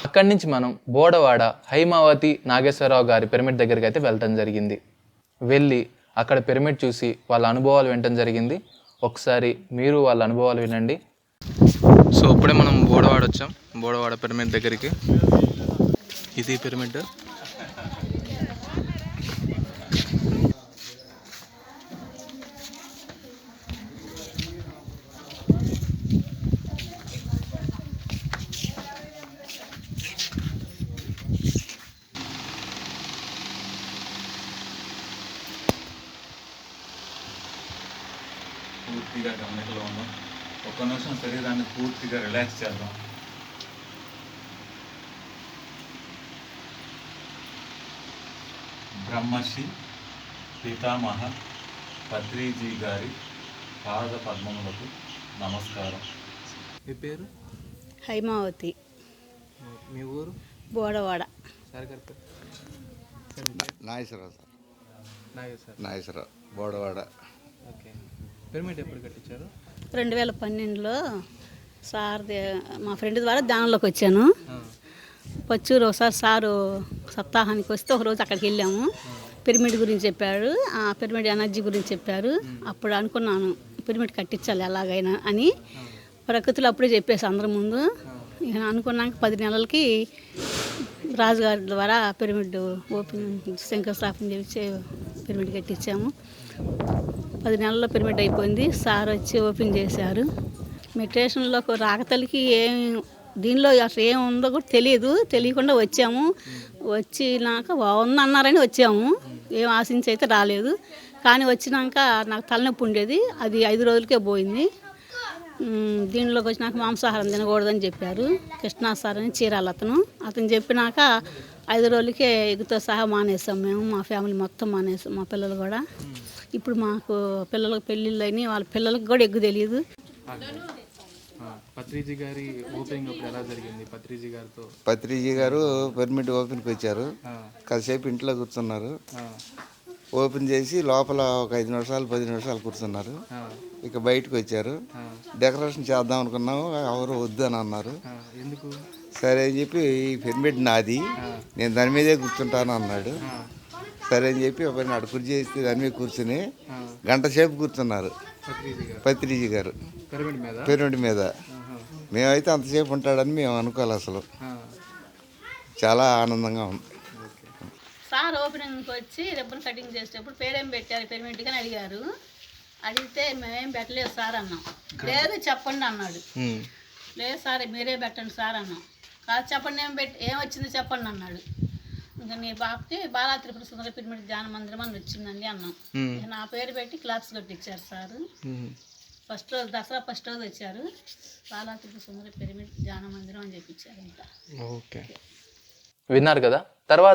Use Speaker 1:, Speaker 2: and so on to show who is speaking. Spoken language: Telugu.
Speaker 1: అక్కడి నుంచి మనం బోడవాడ హైమావతి నాగేశ్వరరావు గారి పిరమిడ్ దగ్గరికి అయితే వెళ్ళటం జరిగింది. వెళ్ళి అక్కడ పిరమిడ్ చూసి వాళ్ళ అనుభవాలు వినటం జరిగింది. ఒకసారి మీరు వాళ్ళ అనుభవాలు వినండి. సో ఇప్పుడే మనం బోడవాడ వచ్చాం, బోడవాడ పిరమిడ్ దగ్గరికి. ఇది పిరమిడ్.
Speaker 2: పూర్తిగా గమనికలో ఉన్నాం. ఒక్క నిమిషం శరీరాన్ని పూర్తిగా రిలాక్స్ చేద్దాం. బ్రహ్మర్షి పితామహ పత్రిజీ గారి పాద పద్మములకు నమస్కారం.
Speaker 1: మీ పేరు?
Speaker 3: హైమావతి.
Speaker 1: మీ ఊరు?
Speaker 3: Bodavada.
Speaker 4: Nageswararao sir. Nageswararao Bodavada.
Speaker 1: Okay. Pyramid ఎప్పుడు కట్టించారు?
Speaker 3: 2012లో సార్ మా ఫ్రెండ్ ద్వారా ధ్యానంలోకి వచ్చాను. పచ్చూరు ఒకసారి సారు సప్తాహానికి వస్తే ఒకరోజు అక్కడికి వెళ్ళాము. పిరమిడ్ గురించి చెప్పాడు, ఆ పిరమిడ్ ఎనర్జీ గురించి చెప్పారు. అప్పుడు అనుకున్నాను పిరమిడ్ కట్టించాలి ఎలాగైనా అని. ప్రకృతిలో అప్పుడే చెప్పేసి అందరి ముందు. ఇక అనుకున్నాక 10 నెలలకి రాజుగారి ద్వారా పిరమిడ్ ఓపెన్ శంకుస్థాపన చేసి పిరమిడ్ కట్టించాము. 10 నెలల్లో పిరమిడ్ అయిపోయింది. సార్ వచ్చి ఓపెన్ చేశారు. మెడిటేషన్లోకి రాకతలికి దీనిలో అసలు ఏం ఉందో కూడా తెలియకుండా వచ్చాము. వచ్చినాక బాగుంది అన్నారని వచ్చాము. ఏం ఆశించి అయితే రాలేదు. కానీ వచ్చినాక నాకు తలనొప్పి ఉండేది, అది 5 రోజులకే పోయింది. దీనిలోకి వచ్చినాక మాంసాహారం తినకూడదని చెప్పారు. కృష్ణా సార్ అని చీరాల అతను చెప్పినాక 5 రోజులకే ఎగుతో సహా మానేసాం మేము, మా ఫ్యామిలీ మొత్తం మానేసాం, మా పిల్లలు కూడా. ఇప్పుడు మాకు పిల్లలకు పెళ్ళిళ్ళు అయినాయి, వాళ్ళ పిల్లలకు కూడా ఎగ్గు తెలియదు.
Speaker 1: పత్రిజీ గారి ఓపెనింగ్ అప్పుడు ఎలా జరిగింది?
Speaker 4: పత్రిజీ గారు పిరమిడ్ ఓపెన్కి వచ్చారు. కాసేపు ఇంట్లో కూర్చున్నారు. ఓపెన్ చేసి లోపల ఒక 5 నిమిషాలు 10 నిమిషాలు కూర్చున్నారు. ఇక బయటకు వచ్చారు. డెకరేషన్ చేద్దాం అనుకున్నాము, ఎవరు వద్దు అని అన్నారు.
Speaker 1: ఎందుకు?
Speaker 4: సరే అని చెప్పి ఈ పిరమిడ్ నాది, నేను దాని మీదే కూర్చుంటాను అన్నాడు. సరే అని చెప్పి ఒక నాడు కుర్చీ చేసి దాని మీద కూర్చుని గంట సేపు కూర్చున్నారు పత్రిజీ గారు పిరమిడ్ మీద. మేమైతే అంతసేపు ఉంటాడని మేము అనుకోవాలి. అసలు చాలా ఆనందంగా ఉంది.
Speaker 3: సార్ ఓపెనింగ్కి వచ్చి రిబ్బన్ కటింగ్ చేసేటప్పుడు పేరేం పెట్టారు పిరమిడ్కి అని అడిగారు. అడిగితే మేమేం పెట్టలేదు సార్ అన్నాం. లేదు చెప్పండి అన్నాడు. లేదు సార్ మీరే పెట్టండి సార్ అన్నాం. కాదు చెప్పండి ఏం వచ్చిందో చెప్పండి అన్నాడు. ఇంకా నీ బాబుకి బాలా త్రిపుర సుందర పిరమిడ్ ధ్యాన మందిరం అని వచ్చిందండి అన్నాం. నా పేరు పెట్టి క్లాప్స్ కట్టించారు సార్. ఫస్ట్ రోజు దసరా ఫస్ట్ రోజు వచ్చారు. బాలా త్రిపుర సుందర పిరమిడ్ ధ్యాన మందిరం అని చెప్పించారు. ఇంకా
Speaker 1: ఓకే, విన్నారు కదా. తర్వాత